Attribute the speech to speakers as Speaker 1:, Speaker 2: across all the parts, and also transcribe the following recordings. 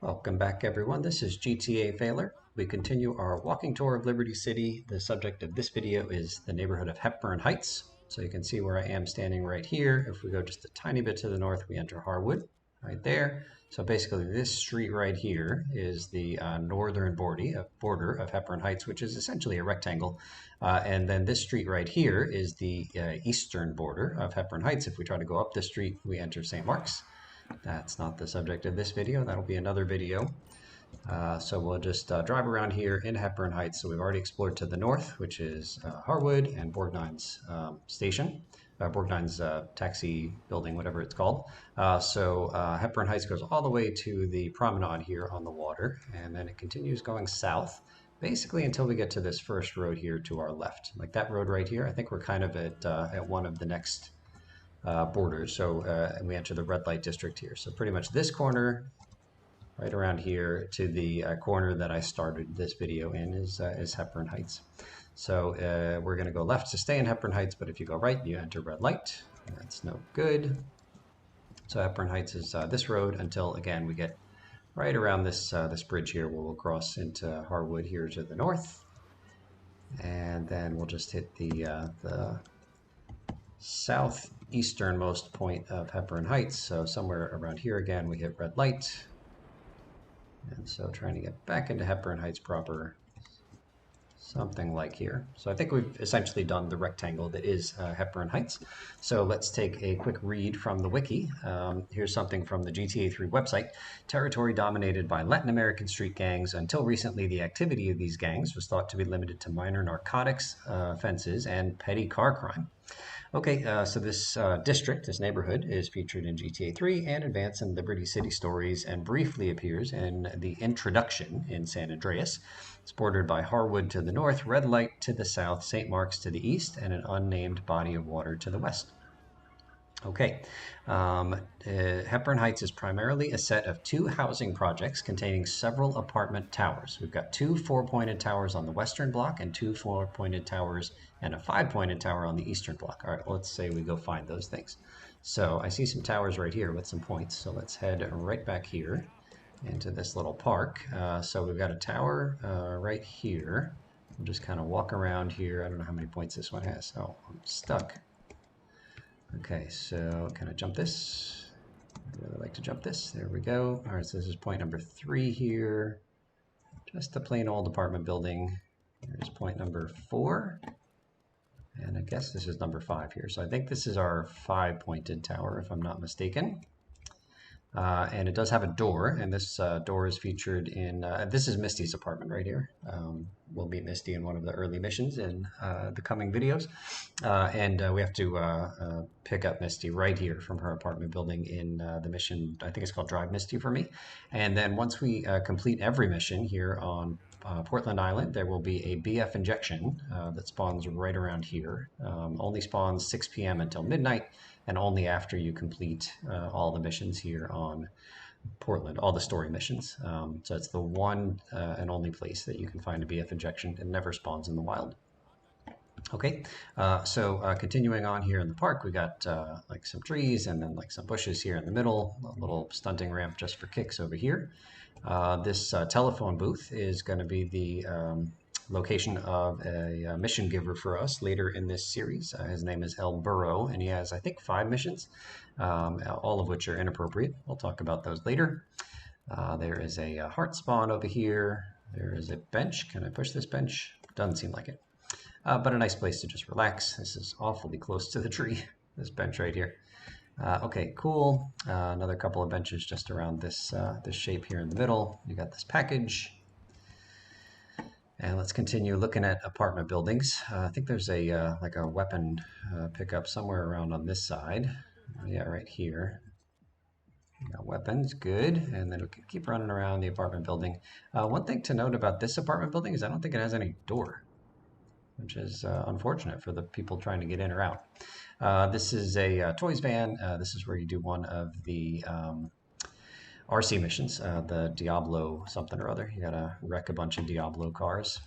Speaker 1: Welcome back, everyone. This is GTA Failer. We continue our walking tour of Liberty City. The subject of this video is the neighborhood of Hepburn Heights. So you can see where I am standing right here. If we go just a tiny bit to the north, we enter Harwood right there. So basically this street right here is the northern border of Hepburn Heights, which is essentially a rectangle. And then this street right here is the eastern border of Hepburn Heights. If we try to go up the street, we enter St. Mark's. That's not the subject of this video. That'll be another video. So we'll just drive around here in Hepburn Heights. So we've already explored to the north, which is Harwood and Borgnine's station, Borgnine's taxi building, whatever it's called. Hepburn Heights goes all the way to the Promenade here on the water, and then it continues going south, basically until we get to this first road here to our left. Like that road right here, I think we're kind of at one of the next borders. And we enter the red light district here. So pretty much this corner, right around here to the corner that I started this video in is Hepburn Heights. So we're going to go left to stay in Hepburn Heights, but if you go right, you enter red light. That's no good. So Hepburn Heights is this road until, again, we get right around this bridge here where we'll cross into Harwood here to the north. And then we'll just hit the southeasternmost point of Hepburn Heights. So somewhere around here again, we hit red light. And so trying to get back into Hepburn Heights proper, something like here. So I think we've essentially done the rectangle that is Hepburn Heights. So let's take a quick read from the Wiki. Here's something from the GTA 3 website. Territory dominated by Latin American street gangs. Until recently, the activity of these gangs was thought to be limited to minor narcotics offenses and petty car crime. Okay, so this district, this neighborhood, is featured in GTA 3 and Advance in Liberty City Stories and briefly appears in the introduction in San Andreas. It's bordered by Harwood to the north, Red Light to the south, St. Mark's to the east, and an unnamed body of water to the west. Okay, Hepburn Heights is primarily a set of two housing projects containing several apartment towers. We've got two four-pointed towers on the western block and two four-pointed towers and a five-pointed tower on the eastern block. All right, let's say we go find those things. So I see some towers right here with some points. So let's head right back here into this little park. So we've got a tower right here. We'll just kind of walk around here. I don't know how many points this one has. Oh, I'm stuck. Okay, so can I jump this? I'd really like to jump this. There we go. All right, so this is point number 3 here. Just a plain old apartment building. Here's point number 4. And I guess this is number 5 here. So I think this is our 5-pointed tower, if I'm not mistaken. And it does have a door, and this door is featured in, this is Misty's apartment right here. We'll meet Misty in one of the early missions in the coming videos. We have to pick up Misty right here from her apartment building in the mission, I think it's called Drive Misty for me. And then once we complete every mission here on Portland Island, there will be a BF injection that spawns right around here. Only spawns 6 p.m. until midnight, and only after you complete all the missions here on Portland, all the story missions. So it's the one and only place that you can find a BF injection. It never spawns in the wild. Okay, continuing on here in the park, we got like some trees and then like some bushes here in the middle, a little stunting ramp just for kicks over here. This telephone booth is going to be the location of a mission giver for us later in this series. His name is El Burrow, and he has, I think, 5 missions, all of which are inappropriate. We'll talk about those later. There is a heart spawn over here. There is a bench. Can I push this bench? Doesn't seem like it. But a nice place to just relax. This is awfully close to the tree, this bench right here. Okay, cool. Another couple of benches just around this shape here in the middle. You got this package. And let's continue looking at apartment buildings. I think there's a like a weapon pickup somewhere around on this side. Yeah, right here. Got weapons, good. And then we can keep running around the apartment building. One thing to note about this apartment building is I don't think it has any door, which is unfortunate for the people trying to get in or out. This is a toys van. This is where you do one of the RC missions, the Diablo something or other. You gotta wreck a bunch of Diablo cars.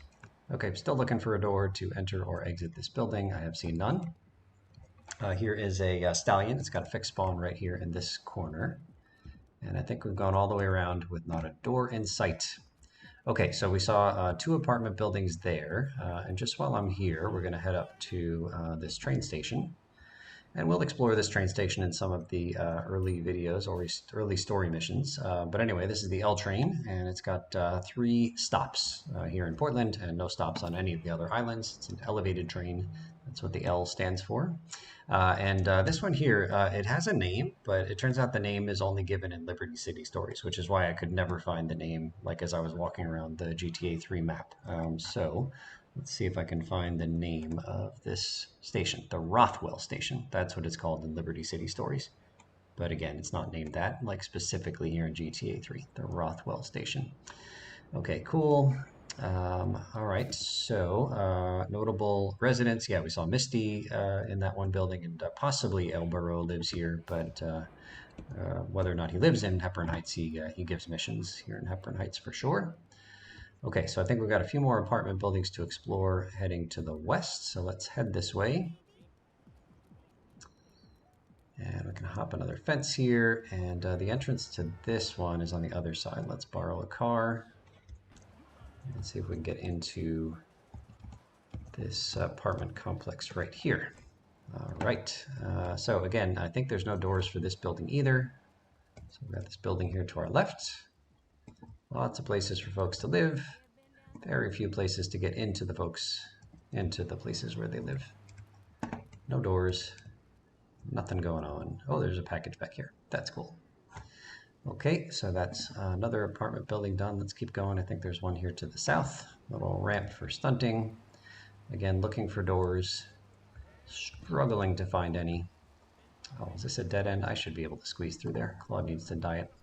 Speaker 1: Okay, still looking for a door to enter or exit this building. I have seen none. Here is a stallion. It's got a fixed spawn right here in this corner. And I think we've gone all the way around with not a door in sight. Okay, so we saw 2 apartment buildings there. And just while I'm here, we're going to head up to this train station. And we'll explore this train station in some of the early videos or early story missions. But anyway, this is the L train, and it's got 3 stops here in Portland and no stops on any of the other islands. It's an elevated train. That's what the L stands for. And this one here, it has a name, but it turns out the name is only given in Liberty City Stories, which is why I could never find the name, like as I was walking around the GTA 3 map. So let's see if I can find the name of this station, the Rothwell Station. That's what it's called in Liberty City Stories. But again, it's not named that, like specifically here in GTA 3, the Rothwell Station. Okay, cool. All right, so notable residents. Yeah, we saw Misty in that one building, and possibly El Burrow lives here, but whether or not he lives in Hepburn Heights, he gives missions here in Hepburn Heights for sure. Okay, so I think we've got a few more apartment buildings to explore heading to the west, so let's head this way. And we can hop another fence here, and the entrance to this one is on the other side. Let's borrow a car. Let's see if we can get into this apartment complex right here. All right, so again, I think there's no doors for this building either. So we've got this building here to our left. Lots of places for folks to live. Very few places to get into the places where they live. No doors, nothing going on. Oh, there's a package back here. That's cool. Okay, so that's another apartment building done. Let's keep going. I think there's one here to the south. Little ramp for stunting. Again, looking for doors. Struggling to find any. Oh, is this a dead end? I should be able to squeeze through there. Claude needs to diet.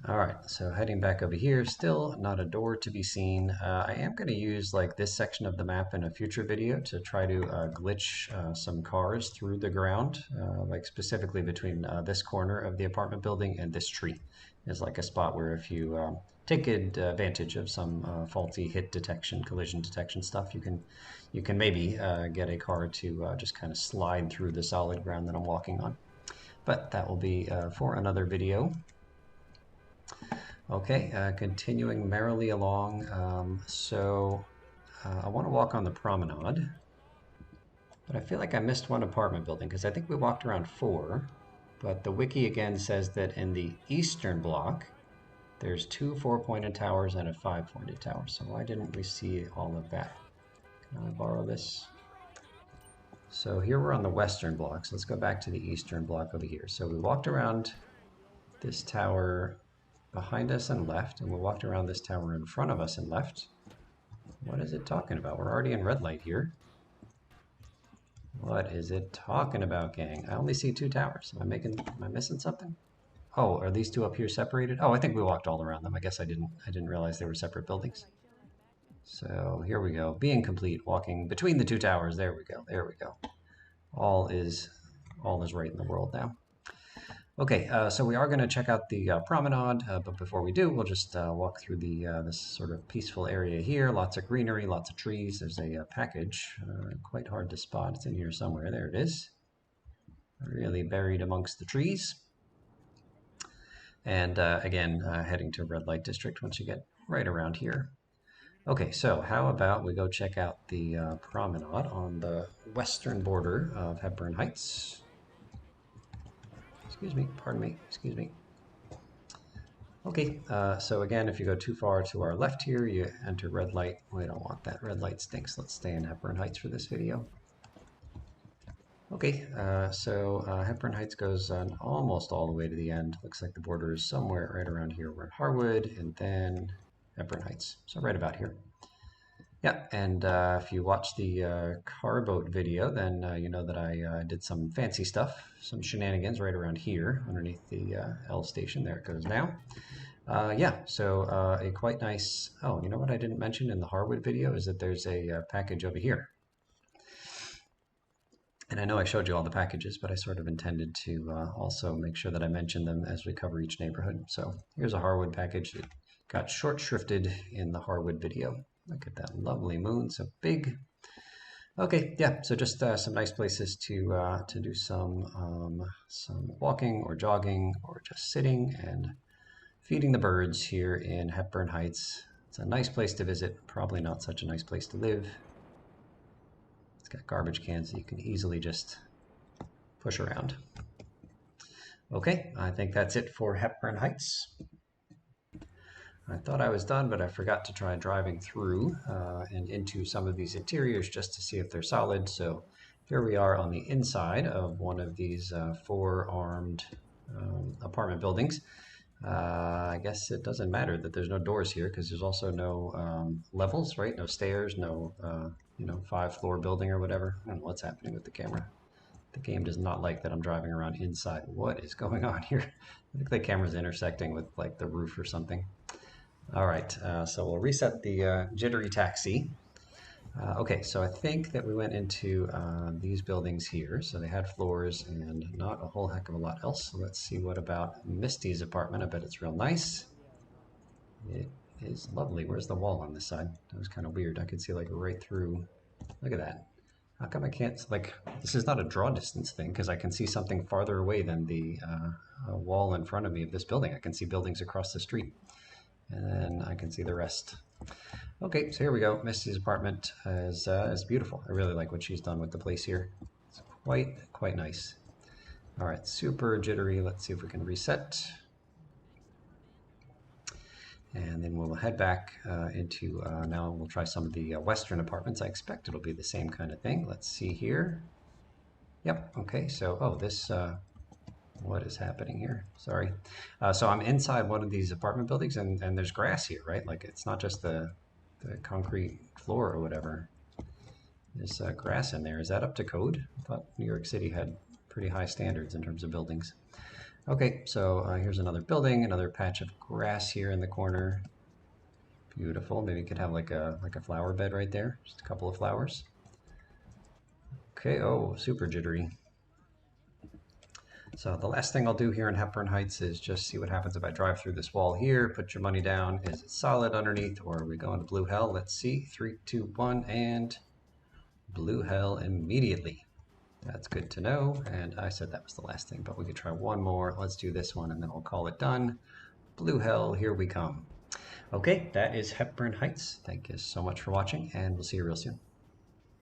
Speaker 1: All right, so heading back over here, still not a door to be seen. I am going to use like this section of the map in a future video to try to glitch some cars through the ground, like specifically between this corner of the apartment building and this tree is like a spot where if you take advantage of some faulty hit detection, collision detection stuff, you can maybe get a car to just kind of slide through the solid ground that I'm walking on. But that will be for another video. Okay, continuing merrily along. I want to walk on the promenade, but I feel like I missed one apartment building because I think we walked around 4, but the wiki again says that in the eastern block, there's 2 4-pointed towers and a 5-pointed tower. So why didn't we see all of that? Can I borrow this? So here we're on the western block. So let's go back to the eastern block over here. So we walked around this tower behind us and left, and we walked around this tower in front of us and left. What is it talking about? We're already in red light here. What is it talking about, gang? I only see 2 towers. Am I missing something? Oh, are these 2 up here separated? Oh, I think we walked all around them. I guess I didn't realize they were separate buildings. So here we go. Being complete, walking between the 2 towers. There we go. There we go. All is right in the world now. Okay, so we are going to check out the promenade, but before we do, we'll just walk through this sort of peaceful area here. Lots of greenery, lots of trees. There's a package, quite hard to spot. It's in here somewhere. There it is. Really buried amongst the trees. And again, heading to Red Light District once you get right around here. Okay, so how about we go check out the promenade on the western border of Hepburn Heights. Excuse me, pardon me, excuse me. Okay, so again, if you go too far to our left here, you enter red light. We don't want that. Red light stinks. Let's stay in Hepburn Heights for this video. Okay, Hepburn Heights goes almost all the way to the end. Looks like the border is somewhere right around here. We're in Harwood and then Hepburn Heights. So right about here. Yeah, and if you watch the car boat video, then you know that I did some fancy stuff, some shenanigans right around here underneath the L station. There it goes now. Yeah, so a quite nice, oh, you know what I didn't mention in the Harwood video is that there's a package over here. And I know I showed you all the packages, but I sort of intended to also make sure that I mention them as we cover each neighborhood. So here's a Harwood package that got short shrifted in the Harwood video. Look at that lovely moon, so big. Okay, yeah, so just some nice places to do some walking or jogging or just sitting and feeding the birds here in Hepburn Heights. It's a nice place to visit, probably not such a nice place to live. It's got garbage cans that you can easily just push around. Okay, I think that's it for Hepburn Heights. I thought I was done, but I forgot to try driving through and into some of these interiors just to see if they're solid. So here we are on the inside of one of these four-armed apartment buildings. I guess it doesn't matter that there's no doors here because there's also no levels, right? No stairs, no, 5-floor building or whatever. I don't know what's happening with the camera. The game does not like that I'm driving around inside. What is going on here? I think the camera's intersecting with like the roof or something. All right, so we'll reset the jittery taxi. Okay, so I think that we went into these buildings here. So they had floors and not a whole heck of a lot else. So let's see what about Misty's apartment. I bet it's real nice. It is lovely. Where's the wall on this side? That was kind of weird. I could see like right through. Look at that. How come I can't, like, this is not a draw distance thing because I can see something farther away than the wall in front of me of this building. I can see buildings across the street and then I can see the rest. Okay, so here we go. Misty's apartment is beautiful. I really like what she's done with the place here. It's quite nice. All right, super jittery. Let's see if we can reset. And then we'll head back into, now we'll try some of the Western apartments. I expect it'll be the same kind of thing. Let's see here. Yep, okay, so, oh, this, what is happening here? Sorry. So I'm inside one of these apartment buildings and there's grass here, right? Like it's not just the concrete floor or whatever. There's grass in there. Is that up to code? I thought New York City had pretty high standards in terms of buildings. Okay, so here's another building, another patch of grass here in the corner. Beautiful. Maybe you could have like a flower bed right there. Just a couple of flowers. Okay, oh, super jittery. So the last thing I'll do here in Hepburn Heights is just see what happens if I drive through this wall here, put your money down. Is it solid underneath or are we going to blue hell? Let's see. 3, 2, 1, and blue hell immediately. That's good to know. And I said that was the last thing, but we could try one more. Let's do this one and then we'll call it done. Blue hell, here we come. Okay, that is Hepburn Heights. Thank you so much for watching and we'll see you real soon.